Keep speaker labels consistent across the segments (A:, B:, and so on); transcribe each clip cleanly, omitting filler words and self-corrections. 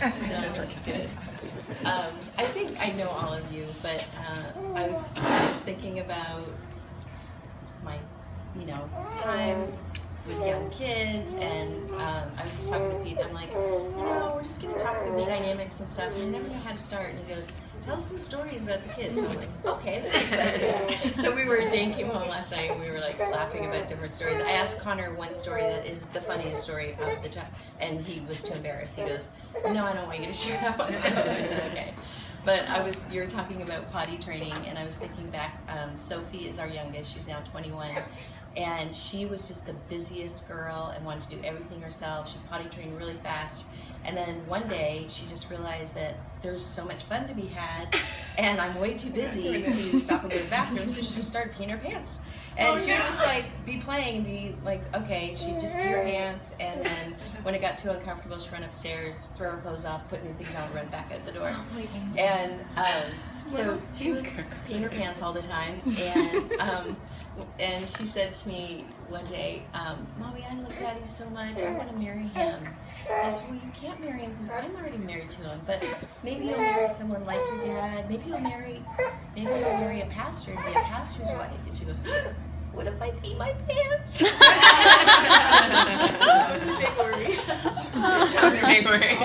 A: Ask me that's
B: good. I think I know all of you, but I was thinking about my, time with young kids, and I was just talking to Pete. I'm like, we're just going to talk through the dynamics and stuff, and I never know how to start. And he goes, tell us some stories about the kids. So I'm like, okay. So Dane came home last night, and we were like laughing about different stories. I asked Connor one story that is the funniest story of the time, and he was too embarrassed. He goes, no, I don't want you to share that one. So I said, okay. But you were talking about potty training, and I was thinking back, Sophie is our youngest, she's now 21, and she was just the busiest girl and wanted to do everything herself. She potty trained really fast, and then one day she just realized that there's so much fun to be had, and I'm way too busy to stop and go to the bathroom, so she just started peeing her pants. And she would just be playing and be like, okay, she'd just pee her pants, and then when it got too uncomfortable, she'd run upstairs, throw her clothes off, put new things on, run back out the door. And so she was peeing her pants all the time, and she said to me one day, Mommy, I love Daddy so much, I want to marry him. I said, well, you can't marry him because I'm already married to him, but maybe you'll marry someone like your dad, maybe you'll marry a pastor and be a pastor's wife. And she goes, what if I pee my pants? That was a big worry.
A: That was a big worry.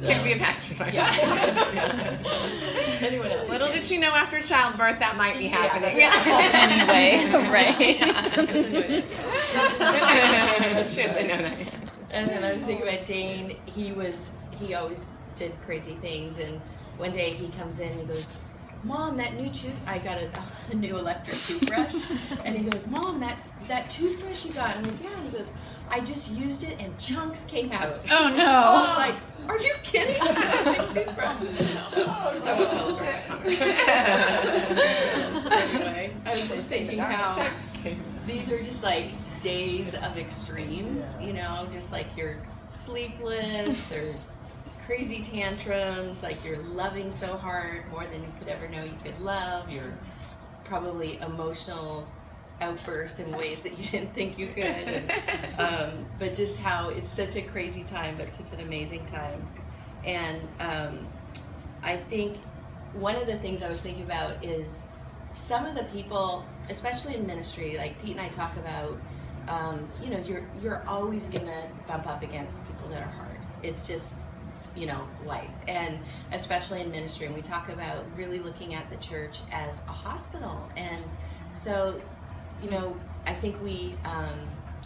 A: Can't be a pastor's wife.
B: Anyone else?
A: Little did she know after childbirth that might be happening.
C: Anyway, right?
A: She doesn't know that yet.
B: And then I was thinking about Dane. He always did crazy things, and one day he comes in and he goes, Mom, that new I got a new electric toothbrush, and he goes, Mom, that toothbrush you got? I'm like, yeah. And he goes, I just used it and chunks came out.
C: Oh no!
B: I was like, are you kidding? Toothbrush. So I won't tell the story. Anyway, I was just thinking how these are just like days of extremes, just like you're sleepless, there's crazy tantrums, like you're loving so hard, more than you could ever know you could love. You're probably emotional outbursts in ways that you didn't think you could. But just how it's such a crazy time, but such an amazing time. And I think one of the things I was thinking about is some of the people, especially in ministry, like Pete and I talk about, you're always gonna bump up against people that are hard. It's just, life. And especially in ministry, and we talk about really looking at the church as a hospital. And so, I think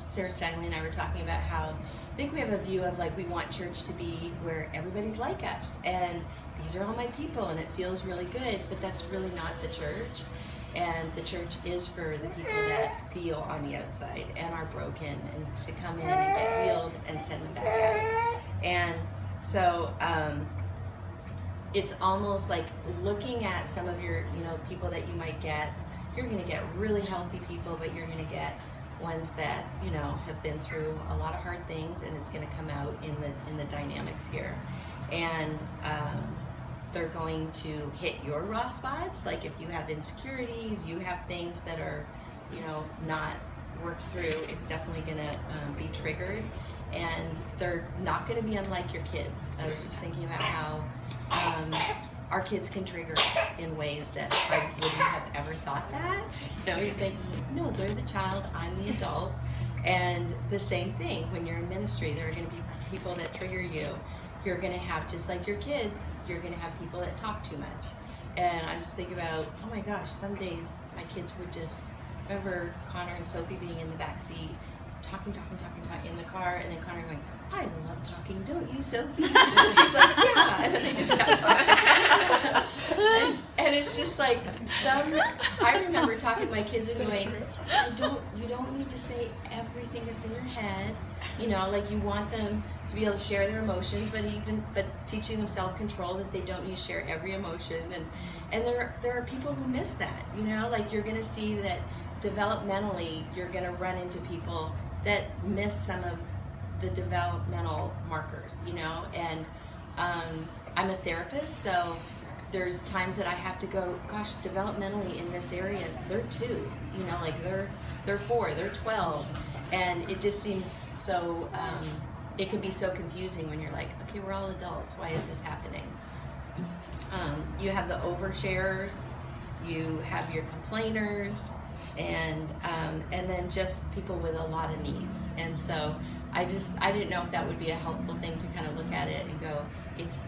B: Sarah Stanley and I were talking about how I think we have a view of we want church to be where everybody's like us, and these are all my people, and it feels really good, but that's really not the church. And the church is for the people that feel on the outside and are broken, and to come in and get healed and send them back out. And so it's almost like looking at some of your, people that you might get. You're going to get really healthy people, but you're going to get ones that, have been through a lot of hard things, and it's going to come out in the dynamics here. And they're going to hit your raw spots. Like if you have insecurities, you have things that are, not worked through, it's definitely going to be triggered. And they're not going to be unlike your kids. I was just thinking about how our kids can trigger us in ways that I wouldn't have ever thought that. You think, no, they're the child, I'm the adult. And the same thing, when you're in ministry, there are going to be people that trigger you. You're going to have, just like your kids, you're going to have people that talk too much. And I was just thinking about, oh my gosh, some days my kids would just, remember Connor and Sophie being in the back seat, talking in the car, and then Connor going, I love talking, don't you, Sophie? And she's like, yeah, and then they just kept talking. and it's just like I remember talking to my kids and going, you don't need to say everything that's in your head, you want them to be able to share their emotions, but teaching them self-control, that they don't need to share every emotion, and there are people who miss that, you're going to see that developmentally you're going to run into people that miss some of the developmental markers, and I'm a therapist, so there's times that I have to go, gosh, developmentally in this area, they're 2, they're 4, they're 12, And it just seems so, it can be so confusing when you're like, okay, we're all adults, why is this happening? You have the oversharers, you have your complainers, and then just people with a lot of needs. And so I didn't know if that would be a helpful thing to kind of look at it and go, it's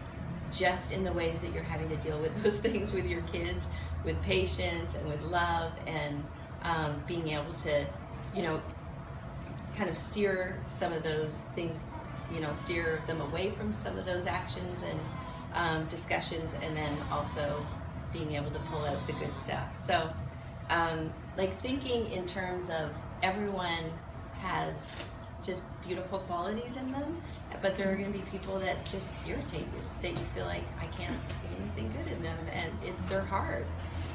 B: just in the ways that you're having to deal with those things with your kids, with patience and with love, and being able to, you know, kind of steer some of those things, you know, steer them away from some of those actions and discussions, and then also being able to pull out the good stuff. So like thinking in terms of everyone has just beautiful qualities in them, but there are going to be people that just irritate you, that you feel like, I can't see anything good in them, and they're hard.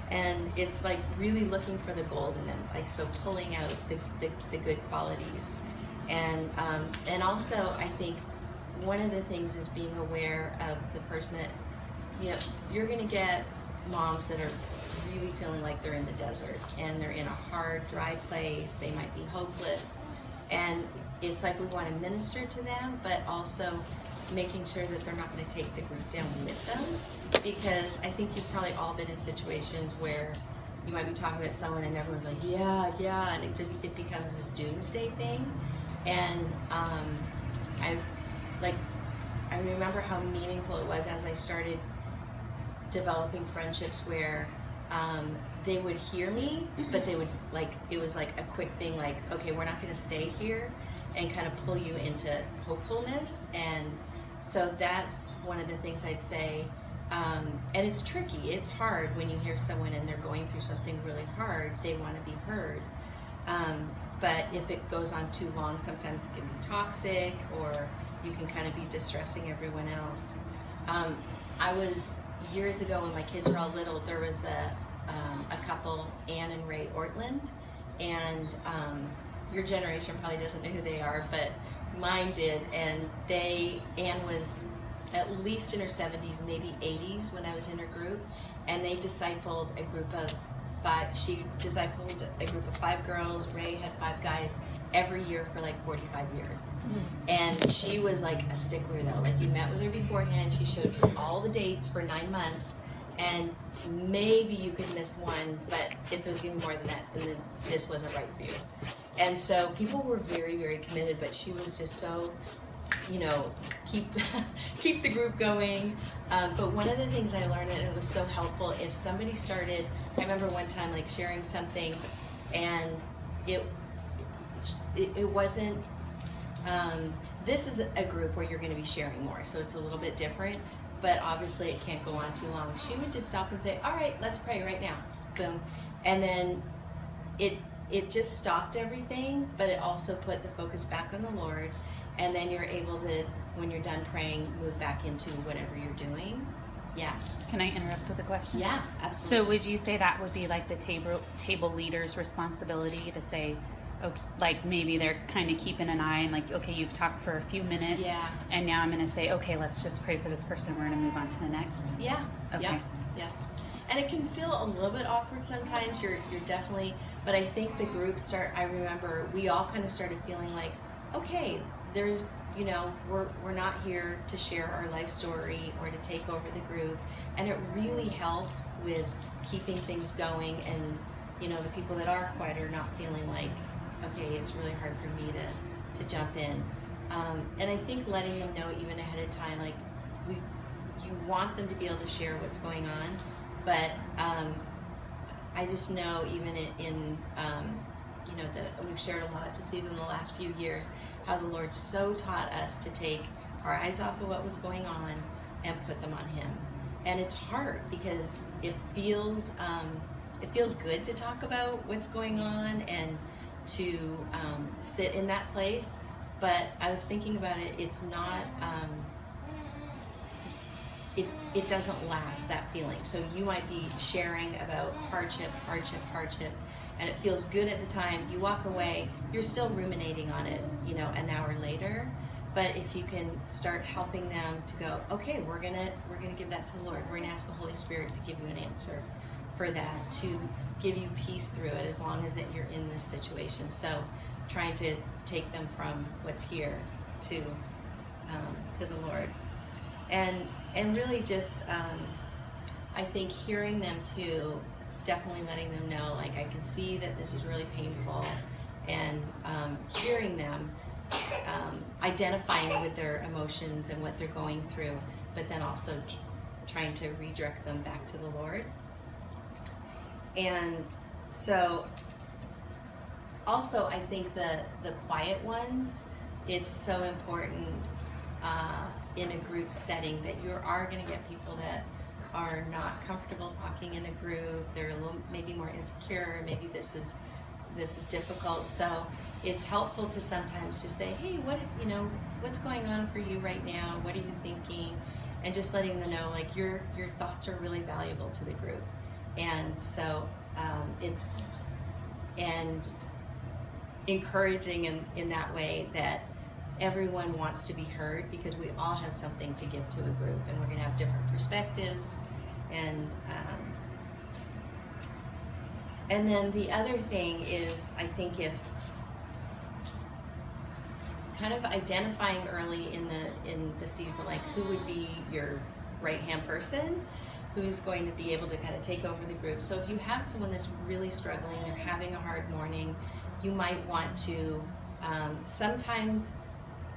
B: And it's like really looking for the gold in them, like so pulling out the good qualities. And also I think one of the things is being aware of the person that, you know, you're going to get moms that are really feeling like they're in the desert and they're in a hard, dry place. They might be hopeless. And it's like we want to minister to them, but also making sure that they're not going to take the group down with them. Because I think you've probably all been in situations where you might be talking about someone and everyone's like, yeah, and it becomes this doomsday thing. And I remember how meaningful it was as I started developing friendships where they would hear me, but they would it was like a quick thing, like, okay, we're not going to stay here, and kind of pull you into hopefulness. And so that's one of the things I'd say. And it's tricky, it's hard when you hear someone and they're going through something really hard, they want to be heard. But if it goes on too long, sometimes it can be toxic, or you can kind of be distressing everyone else. I was, years ago when my kids were all little, there was a couple, Ann and Ray Ortland, and your generation probably doesn't know who they are, but mine did. And Ann was at least in her 70s, maybe 80s when I was in her group, and they discipled a group of 5. She discipled a group of 5 girls. Ray had 5 guys every year for like 45 years. And she was like a stickler though. Like, you met with her beforehand, she showed you all the dates for 9 months, and maybe you could miss one, but if it was getting more than that, then this wasn't right for you. And so people were very, very committed, but she was just so, you know, keep the group going. But one of the things I learned, and it was so helpful, if somebody started, I remember one time like sharing something, and it wasn't, this is a group where you're going to be sharing more, so it's a little bit different, but obviously it can't go on too long. She would just stop and say, all right, let's pray right now, boom. And then it just stopped everything, but it also put the focus back on the Lord, and then you're able to, when you're done praying, move back into whatever you're doing. Yeah.
C: Can I interrupt with a question?
B: Yeah, absolutely.
C: So would you say that would be like the table leader's responsibility to say, okay, like maybe they're kind of keeping an eye and like, okay, you've talked for a few minutes,
B: yeah,
C: and now I'm going to say, okay, let's just pray for this person. We're going to move on to the next.
B: Yeah.
C: Okay.
B: Yeah. And it can feel a little bit awkward sometimes. You're definitely, but I think the group I remember we all kind of started feeling like, okay, there's, you know, we're not here to share our life story or to take over the group. And it really helped with keeping things going, and, you know, the people that are quiet are not feeling like, okay, it's really hard for me to jump in. And I think letting them know even ahead of time, like, you want them to be able to share what's going on, but I just know even in you know, we've shared a lot just even the last few years, how the Lord so taught us to take our eyes off of what was going on and put them on Him. And it's hard because it feels good to talk about what's going on and to sit in that place. But I was thinking about it, it's not, it doesn't last, that feeling. So you might be sharing about hardship, and it feels good at the time. You walk away, you're still ruminating on it, you know, an hour later. But if you can start helping them to go, okay, we're gonna give that to the Lord. We're gonna ask the Holy Spirit to give you an answer for that, to give you peace through it, as long as that you're in this situation. So trying to take them from what's here to the Lord, and really just I think hearing them too, definitely letting them know, like, I can see that this is really painful, and hearing them, identifying with their emotions and what they're going through, but then also trying to redirect them back to the Lord. And so also I think the quiet ones, it's so important in a group setting that you are going to get people that are not comfortable talking in a group. They're a little maybe more insecure. Maybe this is difficult. So it's helpful to sometimes just say, hey, what's going on for you right now? What are you thinking? And just letting them know, like, your thoughts are really valuable to the group. And so and encouraging in that way that everyone wants to be heard, because we all have something to give to a group, and we're going to have different perspectives. And then the other thing is, I think, if kind of identifying early in the season, like, who would be your right-hand person, who's going to be able to kind of take over the group. So if you have someone that's really struggling or having a hard morning, you might want to sometimes,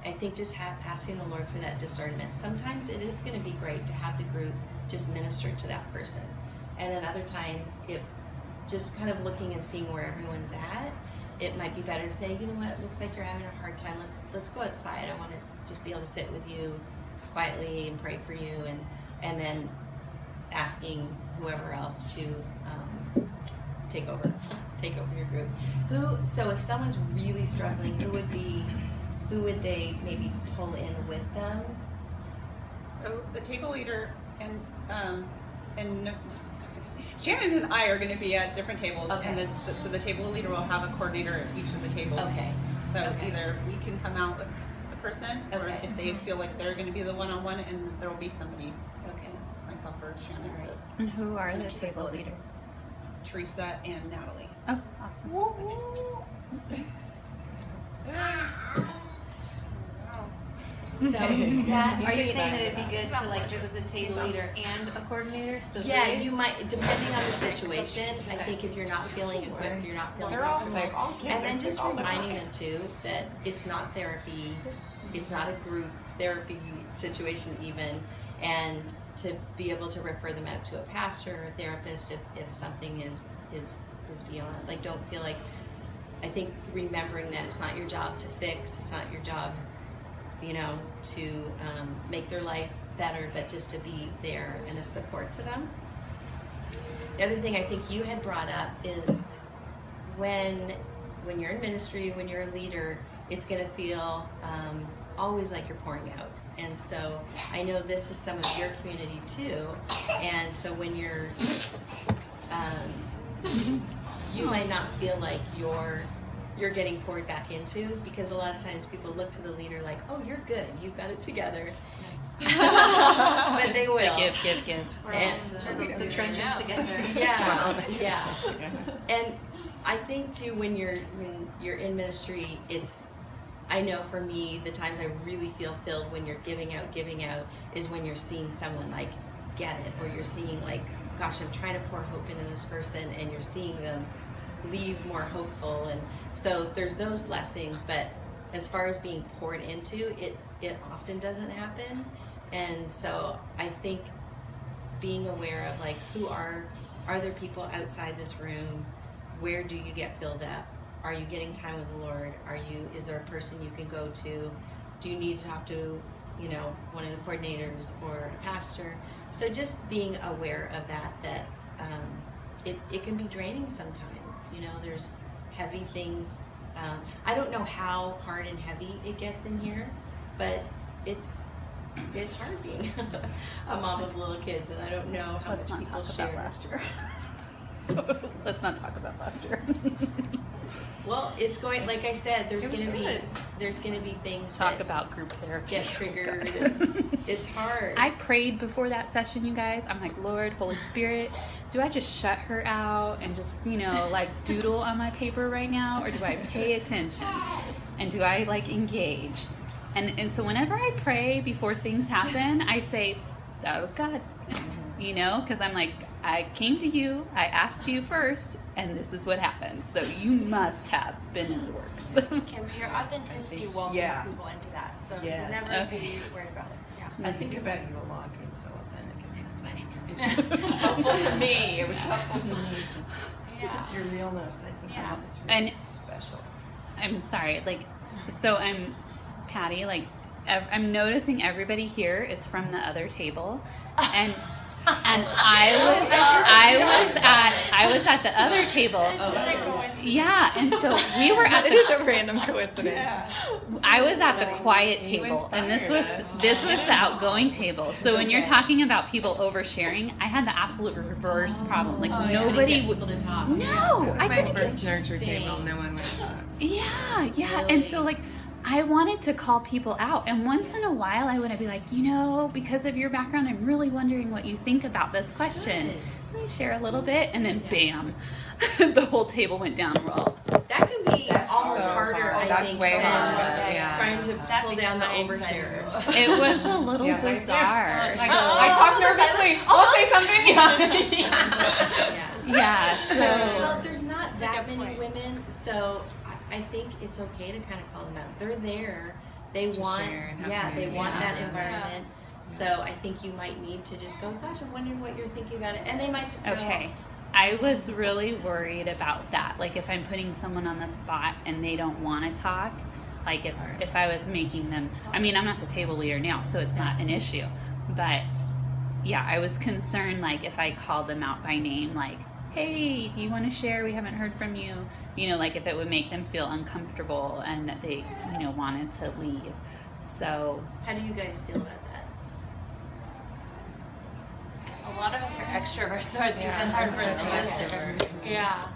B: I think, just asking the Lord for that discernment. Sometimes it is going to be great to have the group just minister to that person, and then other times, if just kind of looking and seeing where everyone's at, it might be better to say, you know what, it looks like you're having a hard time. Let's go outside. I want to just be able to sit with you quietly and pray for you, and then asking whoever else to take over your group. So if someone's really struggling, who would they maybe pull in with them?
D: So the table leader and Shannon and I are going to be at different tables,
B: Okay.
D: and so the table leader will have a coordinator at each of the tables.
B: Okay.
D: So
B: Okay.
D: either we can come out with the person, or
B: Okay.
D: if they feel like they're going to be the one-on-one, and there will be somebody,
B: Okay.
D: myself or Shannon,
B: All right.
C: And who are the
D: Okay,
C: table
D: so-
C: leaders?
D: Teresa and Natalie.
C: Oh, awesome.
B: So that
E: Are you saying that it'd be good to, like, if it was a table leader and a coordinator? So
B: yeah,
E: three?
B: you might, depending on the situation. I think if you're not feeling equipped, you're not feeling
A: They're all
B: comfortable.
A: sick. All kids
B: And
A: are
B: then
A: sick
B: just
A: all the
B: reminding
A: time.
B: them too that it's not therapy, it's not a group therapy situation even, and to be able to refer them out to a pastor or a therapist if something is beyond. Like, don't feel like, I think remembering that it's not your job to fix, it's not your job, to make their life better, but just to be there and a support to them. The other thing I think you had brought up is when you're in ministry, when you're a leader, it's going to feel always like you're pouring out. And so I know this is some of your community too. And so when you're, you might not feel like you're getting poured back into, because a lot of times people look to the leader like, oh, you're good, you've got it together. But they will.
C: Give.
E: We're all in the trenches together.
B: Yeah, yeah. And I think too, when you're in ministry, I know for me, the times I really feel filled when you're giving out is when you're seeing someone like get it, or you're seeing like, gosh, I'm trying to pour hope into this person, and you're seeing them leave more hopeful. And so there's those blessings, but as far as being poured into, it often doesn't happen. And so I think being aware of, like, who are there people outside this room? Where do you get filled up? Are you getting time with the Lord? Is there a person you can go to? Do you need to talk to, one of the coordinators or a pastor? So just being aware of that it can be draining sometimes. There's heavy things. I don't know how hard and heavy it gets in here, but it's hard being a mom of little kids, and I don't know how
C: Let's
B: much
C: not
B: people
C: talk
B: share.
C: about last year. Let's not talk about last year.
B: Well, it's going, like I said, there's
E: It was
B: gonna
E: good.
B: be things
C: Talk
B: that
C: about group therapy.
B: get triggered. And it's hard.
C: I prayed before that session, you guys. I'm like, Lord, Holy Spirit, do I just shut her out and just, like doodle on my paper right now? Or do I pay attention? And do I like engage? And so whenever I pray before things happen, I say, that was God. Because I'm like, I came to you, I asked you first, and this is what happened. So you must have been in the works.
F: Kim, your authenticity welcomes
G: Yeah.
F: people into that, so
G: Yes.
F: never
C: Okay.
F: be worried about it. Yeah.
G: I think about you a lot being so authentic.
C: I was sweating.
G: Helpful to me. It was helpful to me.
F: Yeah.
G: Your realness, I think,
F: Yeah.
G: is just really
C: And-
G: special.
C: I'm sorry, so I'm Patty, I'm noticing everybody here is from the other table, and I was at the other table. Yeah, and so we were at
A: It is a random coincidence.
C: I was at the quiet table, and this was the outgoing table. So when you're talking about people oversharing, I had the absolute reverse problem. Nobody would.
B: people to talk.
C: No, I
A: My
C: couldn't get.
A: first nurture table, no one would talk.
C: Yeah, and so I wanted to call people out, and once in a while I would be like, because of your background, I'm really wondering what you think about this question. Can I share a little bit? And then bam, the whole table went down raw.
B: That can be almost
A: so
B: harder,
A: hard.
B: I
A: That's
B: think,
A: way
B: than
A: harder, yeah.
B: trying to
F: That
B: pull
F: makes
B: down the
F: my
B: overshare.
C: It was a little
A: Yeah, I do.
C: bizarre.
A: I talk nervously. I'll say something.
C: Yeah,
B: So there's not
F: That's a
B: that
F: good
B: many
F: point.
B: women, so I think it's okay to kind of call them out. They're there. They
A: To
B: want,
A: share and have
B: they
A: community.
B: want that
C: Yeah.
B: environment. So I think you might need to just go, gosh, I'm wondering what you're thinking about it, and they might just go,
C: Okay. I was really worried about that. If I'm putting someone on the spot and they don't want to talk, if I was making them, I'm not the table leader now, so it's not an issue. But yeah, I was concerned, if I called them out by name, hey, do you want to share? We haven't heard from you. If it would make them feel uncomfortable and that they, wanted to leave. So,
B: how do you guys feel about that?
F: A lot of us are extroverts, so I think that's hard for us to answer. Yeah.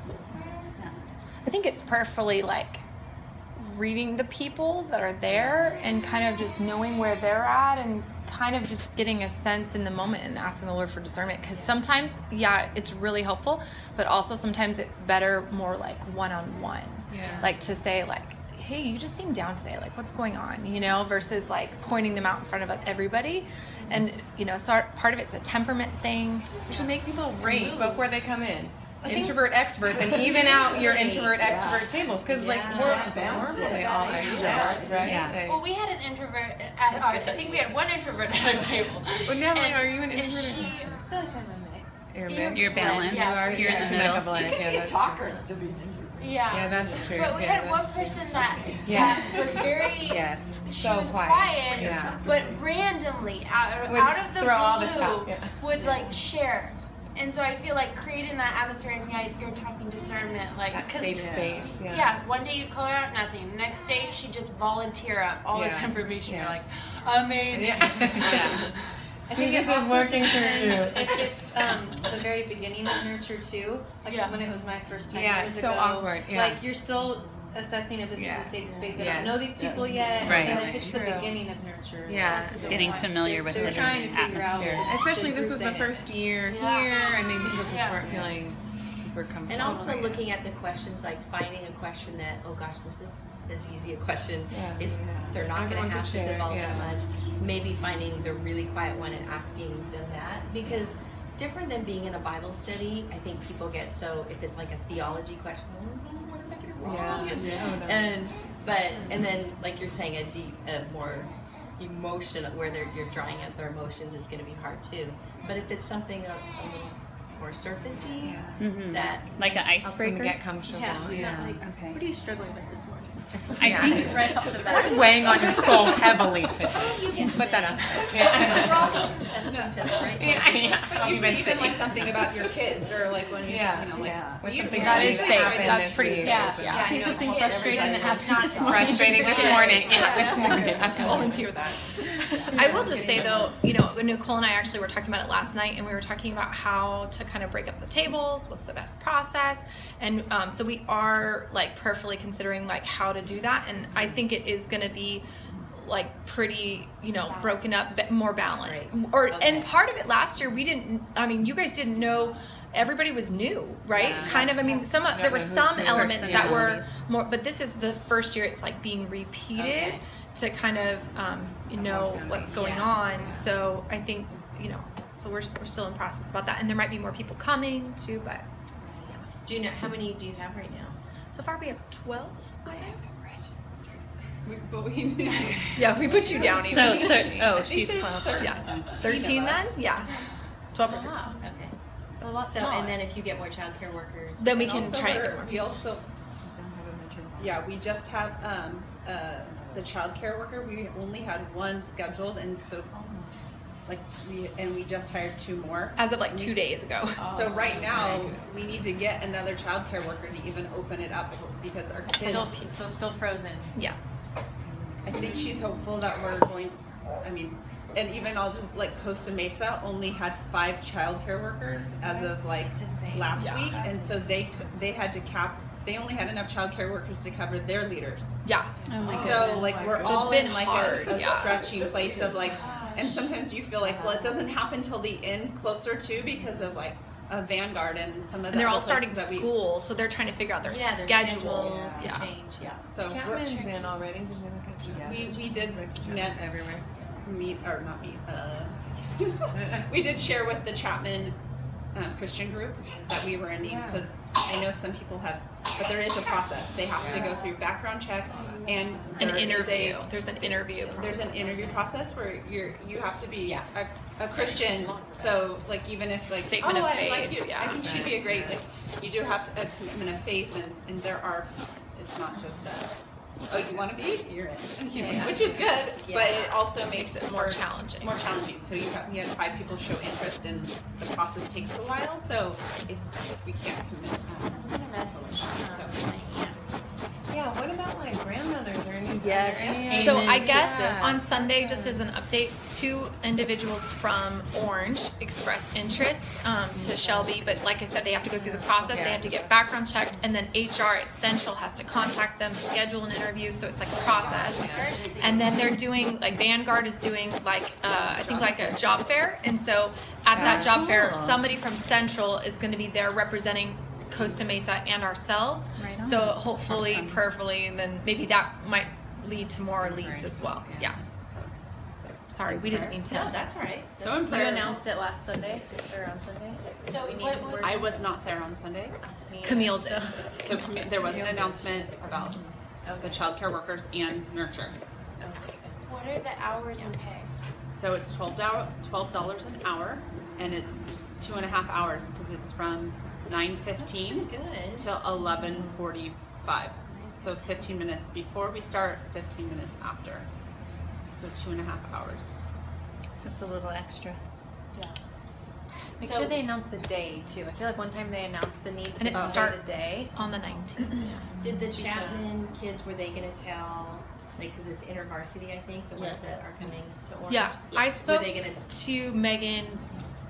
D: I think it's prayerfully reading the people that are there and kind of just knowing where they're at and kind of just getting a sense in the moment and asking the Lord for discernment, because sometimes it's really helpful, but also sometimes it's better more one-on-one, to say hey, you just seem down today, what's going on, versus pointing them out in front of everybody. And so part of it's a temperament thing.
A: You should make people rate before they come in. Introvert, extrovert, and even out your introvert, extrovert tables. Because we're normally all extroverts, right?
C: Yeah.
F: Well, we had an introvert at our, I think we had one introvert at our table.
A: Well, Natalie,
F: And-
A: are you an
F: and
A: introvert or
F: she-
A: an extrovert?
E: I feel like I'm a mix.
A: You're
F: You're
A: mixed.
C: You're balanced.
F: Yeah,
C: You're
A: Just
C: in the
A: like a
C: middle.
A: blank.
G: You can
A: Yeah,
G: be
A: that's
G: talker
A: true.
G: and still be an introvert.
F: Yeah.
A: Yeah, that's true.
F: But we
A: Yeah,
F: had one
A: that's true.
F: person that
A: Yes.
F: was very,
A: Yes.
F: she
A: So
F: was
A: quiet. Yeah.
F: but randomly, out
A: Would
F: of the
A: throw all
F: blue,
A: this out, yeah.
F: would share. And so I feel creating that atmosphere, and you're talking discernment,
A: That
F: 'cause
A: safe space.
F: yeah, one day you'd call her out, nothing. Next day she'd just volunteer up all this
A: Yeah.
F: information. You're
A: Yes.
F: amazing.
A: Yeah.
E: I think
A: Jesus
E: it
A: is
E: also
A: working through
E: depends
A: you.
E: if it's the very beginning of nurture too,
F: Yeah.
E: when it was my first time
A: Yeah,
E: years
A: so
E: ago.
A: awkward, yeah.
E: You're still assessing if this
A: Yeah.
E: is a safe space. I
A: Yes.
E: don't know these people yet.
C: Right.
E: And
C: That's
E: if it's the
F: true.
E: beginning of nurture.
A: Yeah.
E: that's a good
C: Getting
E: one.
C: familiar with
E: They're
C: the
E: trying to figure out.
C: atmosphere.
A: Especially
E: the
A: this
E: group
A: was the
E: dynamic.
A: first year
F: Yeah.
A: here, and maybe people just
F: Yeah.
A: weren't feeling super comfortable.
B: And also looking at the questions, finding a question that, oh gosh, this is as easy a question.
A: Yeah.
B: They're not going
A: Everyone
B: to
A: could
B: have to
A: share,
B: divulge
A: yeah.
B: that much. Maybe finding the really quiet one and asking them that, because different than being in a Bible study, I think people get so, if it's a theology question, what if I get it wrong? And then like you're saying, a more emotion where you're drawing out their emotions is going to be hard too. But if it's something a little more surfacey,
C: Mhm.
B: that
C: Like an
A: helps them
C: icebreaker.
A: get comfortable.
E: Yeah.
A: Yeah.
E: Like,
C: Okay.
E: what are you struggling with this morning?
C: I think
E: Right off the bat.
A: What's weighing on your soul heavily today? Put that up. Yeah.
H: But usually even like something about your kids or like when you,
A: Yeah.
H: you know, like
A: What's
H: you-
A: something
D: That
A: that
D: is
A: has
D: safe.
A: happened
D: That's
A: this
D: pretty
A: week?
D: safe.
E: Yeah.
D: See something
E: Yeah.
D: frustrating that happened this morning.
A: Frustrating this morning. Yeah, this morning. I volunteer that.
I: I will just say though, Nicole and I actually were talking about it last night, and we were talking about how to kind of break up the tables, what's the best process, and so we are like prayerfully considering like how to do that, and I think it is going to be like pretty, broken up, more balanced. And part of it last year, you guys didn't know. Everybody was new, right?
A: Yeah.
I: Kind of. I mean, there were
A: who's
I: some
A: who,
I: elements that were
A: personalities.
I: more, but this is the first year it's like being repeated to kind of know what's going on. So I think so we're still in process about that, and there might be more people coming too. But
B: Do you know how many do you have right now?
I: so far we have 12.
B: Yeah, we put you down.
C: so. She's 12.
I: Yeah, 13 then. Yeah, 12 or 13.
B: Okay.
E: So a lot
B: So and then if you get more childcare workers,
I: Then we
H: And
I: can
H: also
I: try and get more
H: we
I: people.
H: also, we just have the child care worker. We only had one scheduled, and so we just hired 2 more.
I: As of like 2 days ago.
H: So right now we need to get another child care worker to even open it up because our kids.
E: so it's still frozen.
I: Yes.
H: I think she's hopeful that we're going to, and even I'll just like Costa Mesa only had 5 childcare workers as of like
E: It's insane.
H: last week, and so they had to cap. They only had enough childcare workers to cover their leaders.
I: Yeah.
C: Oh my
H: So
C: goodness.
H: like we're
I: So
H: all
I: it's been
H: in like
I: hard,
H: a
I: yeah.
H: stretching place of like, and sometimes you feel like, well, it doesn't happen till the end closer to because of like a Vanguard and some of the
I: And they're all
H: other
I: starting
H: places that
I: school, so they're trying to figure out their
B: their
I: schedules.
B: yeah. change. Yeah.
H: So we're,
A: Chapman's in already. Did we look at Chapman?
H: we did
A: Chapman everywhere.
H: we did share with the Chapman Christian group that we were in need. So I know some people have, but there is a process. They have to go through background check and
I: An
H: there is
I: interview. There's an interview.
H: There's an interview process where you have to be
B: Yeah.
H: a Christian. So like even if like
I: Statement of
H: I like
I: faith,
H: you,
I: yeah.
H: I think she'd be a great like you do have a commitment of faith and there are it's not just you want to be you're in which is good but it also makes
I: it more challenging.
H: more challenging. So you had 5 people show interest and the process takes a while. So if we can't commit
A: Yeah, what about like grandmothers or anything?
C: Yes.
I: So I guess on Sunday, just as an update, 2 individuals from Orange expressed interest to Shelby, but like I said, they have to go through the process. They have to get background checked, and then HR at Central has to contact them, schedule an interview. So it's like a process. And then they're doing like Vanguard is doing like I think like a job fair, and so at that job fair, somebody from Central is going to be there representing Costa Mesa and ourselves.
C: Right on.
I: So hopefully, prayerfully, and then maybe that might lead to more leads as well. Yeah. So sorry, we didn't mean to.
B: No, that's all right.
H: So in
D: You
H: prayer.
D: announced it last Sunday or on Sunday.
E: So
H: I was not there on Sunday.
I: Camille did.
H: So there was an announcement about the child care workers and nurture.
F: What are the hours and pay?
H: So it's $12 an hour, and it's 2.5 hours because it's from 9:15
B: Good.
H: till 11:45. So 15 minutes before we start, 15 minutes after. So 2.5 hours.
C: Just a little extra.
D: Make sure they announce the day too. I feel like one time they announced the need
I: And it
D: for
I: starts
D: the day.
I: on the 19th.
B: Did the Chapman kids, were they going to tell, like, because it's InterVarsity, I think, the ones that are coming to Orange?
I: Yeah, I spoke
B: Were they going
I: to Megan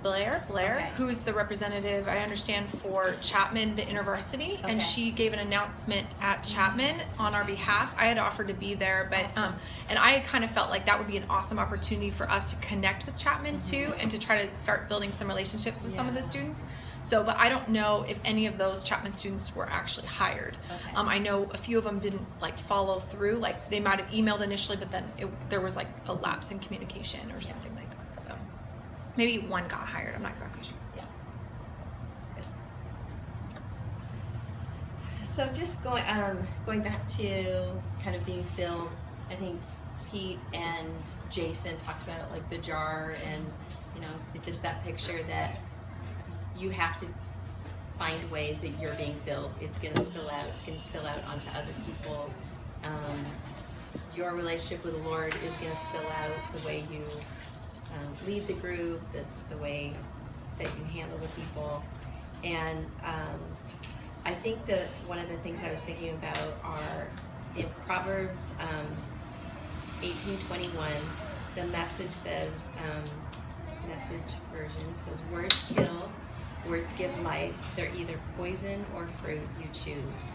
I: Blair,
B: Okay.
I: who's the representative, I understand, for Chapman, the InterVarsity, and
B: Okay.
I: she gave an announcement at Chapman on our behalf. I had offered to be there, but
B: Awesome.
I: and I kind of felt like that would be an awesome opportunity for us to connect with Chapman too, and to try to start building some relationships with some of the students. So, but I don't know if any of those Chapman students were actually hired.
B: Okay.
I: I know a few of them didn't like follow through. Like they might have emailed initially, but then there was like a lapse in communication or something like that. So maybe one got hired. I'm not exactly sure.
B: So just going back to kind of being filled, I think Pete and Jason talked about it, like the jar, and it's just that picture that you have to find ways that you're being filled. It's going to spill out. It's going to spill out onto other people. your relationship with the Lord is going to spill out the way you lead the group, the way that you handle the people. And I think that one of the things I was thinking about are in Proverbs 18:21, the message says, message version says, words kill, words give life. They're either poison or fruit, you choose.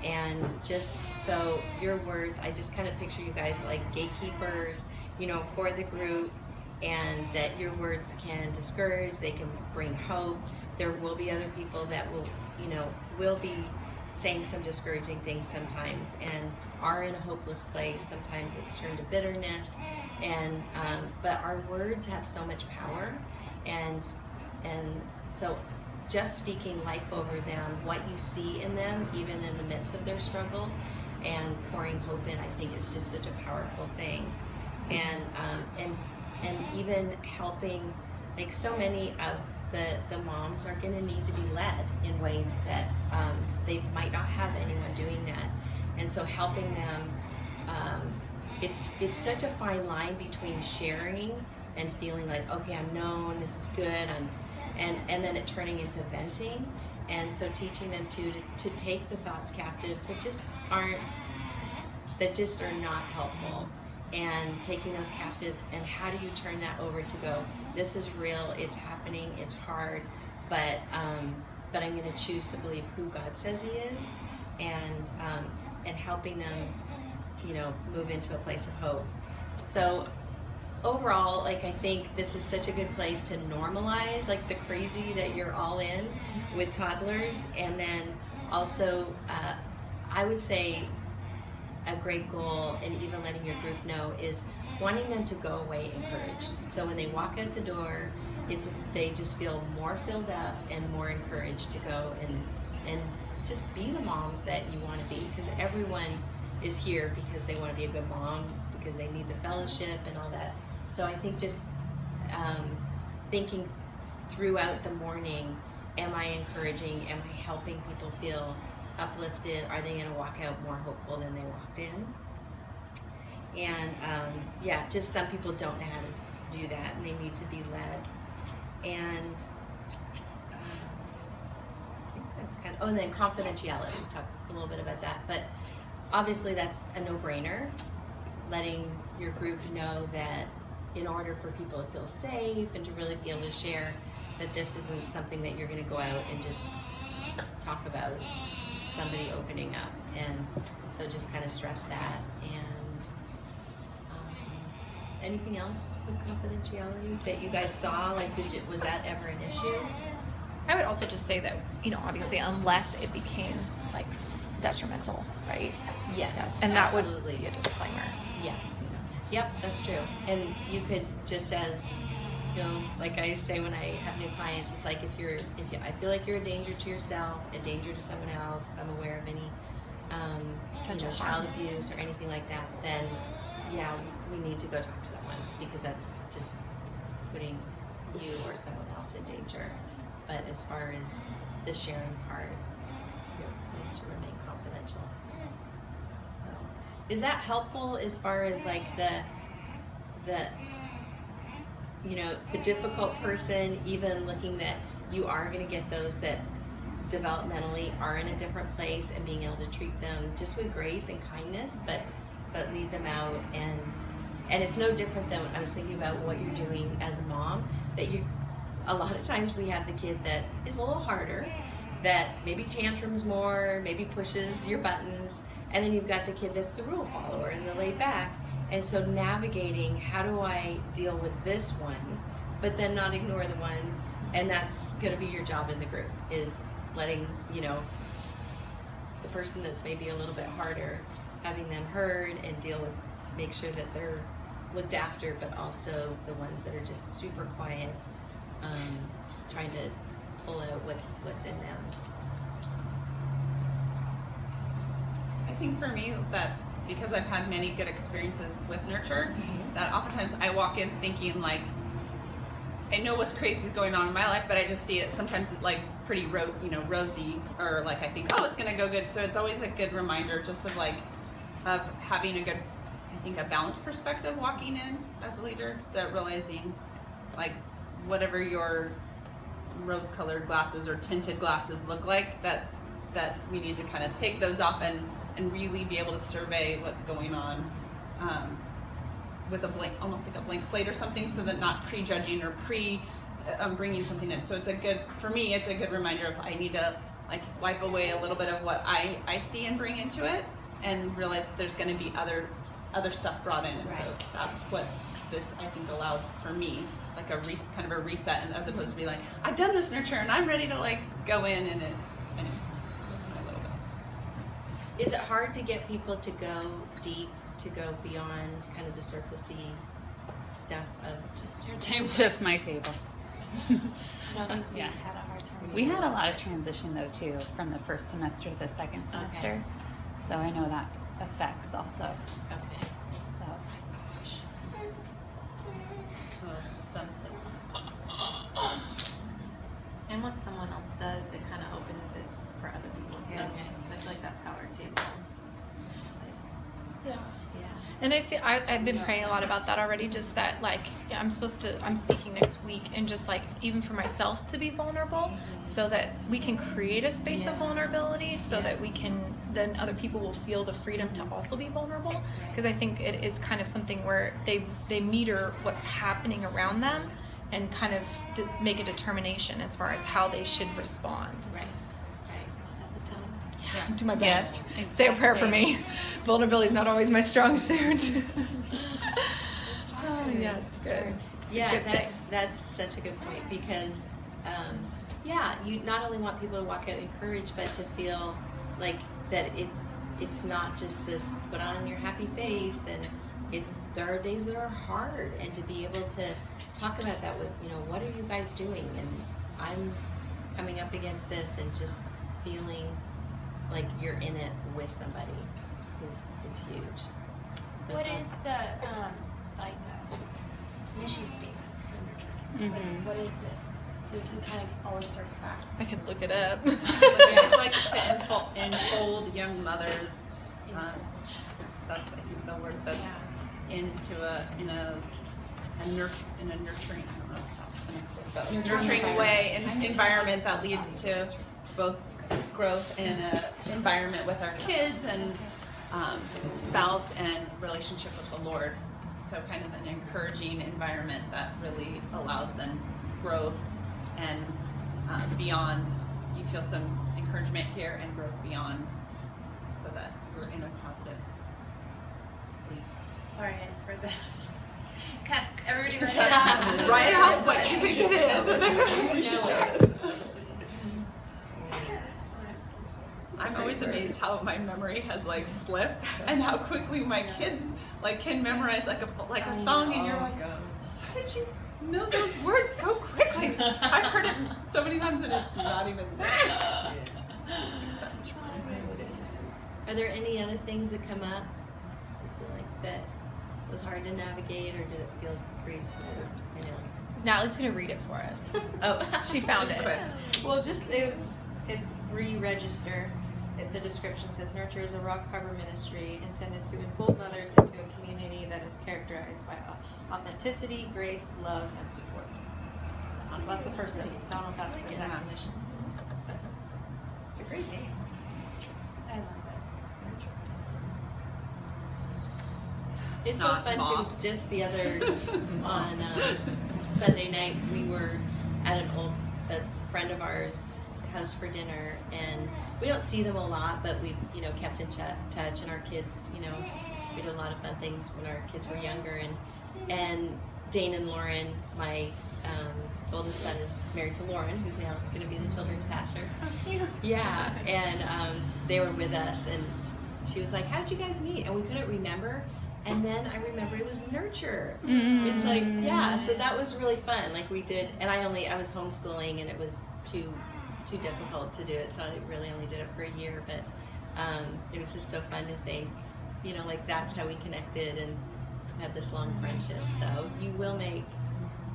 B: And just so your words, I just kind of picture you guys like gatekeepers, you know, for the group, and that your words can discourage, they can bring hope. There will be other people that will, you know, will be saying some discouraging things sometimes and are in a hopeless place. Sometimes it's turned to bitterness, and but our words have so much power, and so just speaking life over them, what you see in them, even in the midst of their struggle, and pouring hope in, I think is just such a powerful thing. And even helping, like so many of the moms are going to need to be led in ways that they might not have anyone doing that. And so helping them, it's such a fine line between sharing and feeling like, okay, I'm known, this is good, and then it turning into venting. And so teaching them to take the thoughts captive that just are not helpful, and taking those captive, and how do you turn that over to go, this is real, it's happening, it's hard, but I'm going to choose to believe who God says He is, and helping them, you know, move into a place of hope. So overall, like, I think this is such a good place to normalize like the crazy that you're all in with toddlers. And then also I would say a great goal, and even letting your group know, is wanting them to go away encouraged. So when they walk out the door, they just feel more filled up and more encouraged to go and just be the moms that you want to be, because everyone is here because they want to be a good mom, because they need the fellowship and all that. So I think just thinking throughout the morning, am I encouraging, am I helping people feel uplifted? Are they going to walk out more hopeful than they walked in? And yeah, just some people don't know how to do that, and they need to be led. And I think that's kind of, and then confidentiality, we talked a little bit about that, but obviously that's a no-brainer, letting your group know that in order for people to feel safe and to really be able to share, that this isn't something that you're going to go out and just talk about somebody opening up. And so just kind of stress that. And anything else with confidentiality that you guys saw? Like, was that ever an issue?
I: I would also just say that, you know, obviously, unless it became like detrimental, right?
B: Yes.
I: And that
B: absolutely.
I: would be a disclaimer.
B: Yeah. Yep, that's true. And you could just, as you know, like I say when I have new clients, it's like if I feel like you're a danger to yourself, a danger to someone else, if I'm aware of any child abuse or anything like that, then yeah, we need to go talk to someone, because that's just putting you or someone else in danger. But as far as the sharing part, it needs to remain confidential. So, is that helpful as far as like the you know, the difficult person, even looking that you are going to get those that developmentally are in a different place, and being able to treat them just with grace and kindness, but lead them out. And it's no different than I was thinking about what you're doing as a mom, that a lot of times we have the kid that is a little harder, that maybe tantrums more, maybe pushes your buttons, and then you've got the kid that's the rule follower and the laid back. And so navigating, how do I deal with this one, but then not ignore the one, and that's going to be your job in the group, is letting, you know, the person that's maybe a little bit harder, having them heard and make sure that they're looked after, but also the ones that are just super quiet, trying to pull out what's in them.
A: I think for me, that because I've had many good experiences with nurture, that oftentimes I walk in thinking like, I know what's crazy is going on in my life, but I just see it sometimes like pretty rosy, or like I think, oh, it's gonna go good. So it's always a good reminder just of like, of having a good, I think, a balanced perspective walking in as a leader, that realizing like whatever your rose-colored glasses or tinted glasses look like, that we need to kind of take those off and really be able to survey what's going on with a blank, almost like a blank slate or something, so that not prejudging or bringing something in. So for me, it's a good reminder of I need to like wipe away a little bit of what I see and bring into it, and realize that there's going to be other stuff brought in. And so that's what this, I think, allows for me, like kind of a reset, and as opposed to be like, I've done this nurture and I'm ready to like go in and it. Anyway, that's my little bit.
B: Is it hard to get people to go deep, to go beyond kind of the surfacey stuff of just your table?
C: Just my table.
E: Yeah. Had a hard time.
C: We had a lot of transition though too, from the first semester to the second semester. So I know that affects also.
B: Okay.
C: So
E: And what someone else does, it kind of opens it for other people too.
B: Okay.
E: So I feel like that's how our table.
I: Yeah.
B: Yeah.
I: And I've been praying a lot about that already, just that like I'm speaking next week, and just like even for myself to be vulnerable, so that we can create a space of vulnerability, so that we can, then other people will feel the freedom to also be vulnerable, because I think it is kind of something where they meter what's happening around them and kind of make a determination as far as how they should respond.
B: Right.
E: Set the tone.
I: Yeah, do my best. Say a prayer for me. Vulnerability is not always my strong suit. Oh, yeah, it's good.
B: Yeah, that's such a good point, because you not only want people to walk out encouraged, but to feel like that it's not just this put on your happy face, and there are days that are hard, and to be able to talk about that with, what are you guys doing, and I'm coming up against this, and just feeling like you're in it with somebody is huge.
F: What is the mission statement for Nurture? What is it? So we can kind of always circle back.
I: I could look it up.
A: It's like to enfold young mothers. That's, I think, the word that into in a nurturing, I don't know if that's the next word, but nurturing way and environment that leads to both growth in an environment with our kids and spouse and relationship with the Lord. So kind of an encouraging environment that really allows then growth and beyond. You feel some encouragement here and growth beyond, so that we're in a positive lead.
F: Sorry guys for the test. Everybody write
A: Write out what you think it is. I'm always amazed how my memory has like slipped, and how quickly my kids like can memorize like a song, and you're like, how did you know those words so quickly? I've heard it so many times that it's not even there.
B: Are there any other things that come up? You feel like that was hard to navigate, or did it feel pretty smooth? I know.
I: Natalie's gonna read it for us.
B: Oh,
I: She found it.
E: Well, it's re-register. The description says, Nurture is a Rock Harbor ministry intended to enfold mothers into a community that is characterized by authenticity, grace, love, and support. That's the first sentence. I don't know if that's the definition. But it's a great name.
F: I love it.
B: It's so
A: Not
B: fun
A: moms.
B: to just the other on Sunday night we were at a friend of ours house for dinner, and we don't see them a lot, but we kept in touch, and our kids we did a lot of fun things when our kids were younger, and Dane and Lauren, my oldest son, is married to Lauren, who's now going to be the children's pastor. Yeah, and they were with us, and she was like, how did you guys meet? And we couldn't remember. And then I remember it was Nurture. It's like, so that was really fun. Like we did, and I was homeschooling, and it was too difficult to do it, so I really only did it for a year, but it was just so fun to think, like that's how we connected and had this long friendship. So you will make,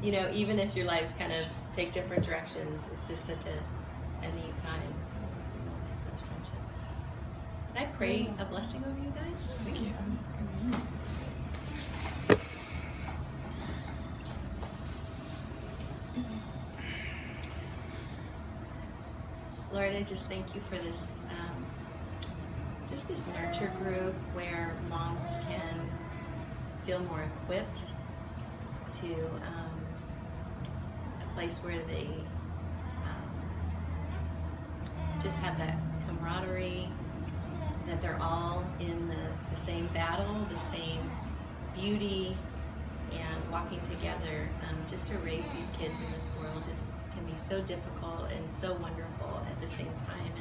B: even if your lives kind of take different directions, it's just such a neat time. Those friendships. Can I pray a blessing over you guys? Thank you. Lord, I just thank you for this, just this nurture group where moms can feel more equipped to a place where they just have that camaraderie, that they're all in the same battle, the same beauty, and walking together just to raise these kids in this world can be so difficult and so wonderful at the same time.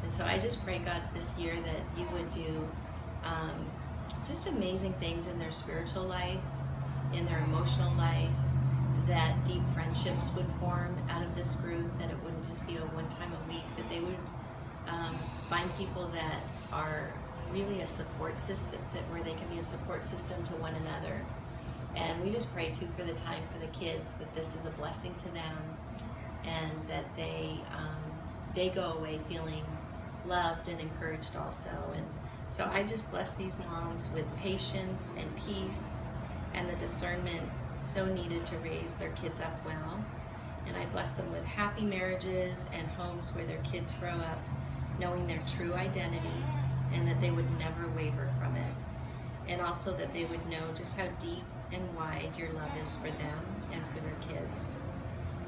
B: And so I just pray, God, this year that you would do just amazing things in their spiritual life, in their emotional life, that deep friendships would form out of this group, that it wouldn't just be a one time a week, that they would find people that are really a support system, where they can be a support system to one another. And we just pray too for the time for the kids, that this is a blessing to them, and that they go away feeling loved and encouraged also. And so I just bless these moms with patience and peace and the discernment so needed to raise their kids up well. And I bless them with happy marriages and homes where their kids grow up knowing their true identity, and that they would never waver from it. And also that they would know just how deep and wide your love is for them and for their kids.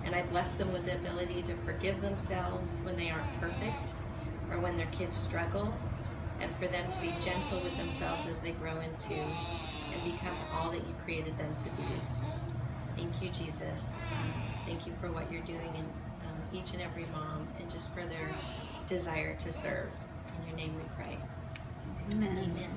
B: And I bless them with the ability to forgive themselves when they aren't perfect or when their kids struggle, and for them to be gentle with themselves as they grow into and become all that you created them to be. Thank you, Jesus. Thank you for what you're doing in each and every mom, and just for their desire to serve. In your name we pray.
C: Amen.
B: Amen.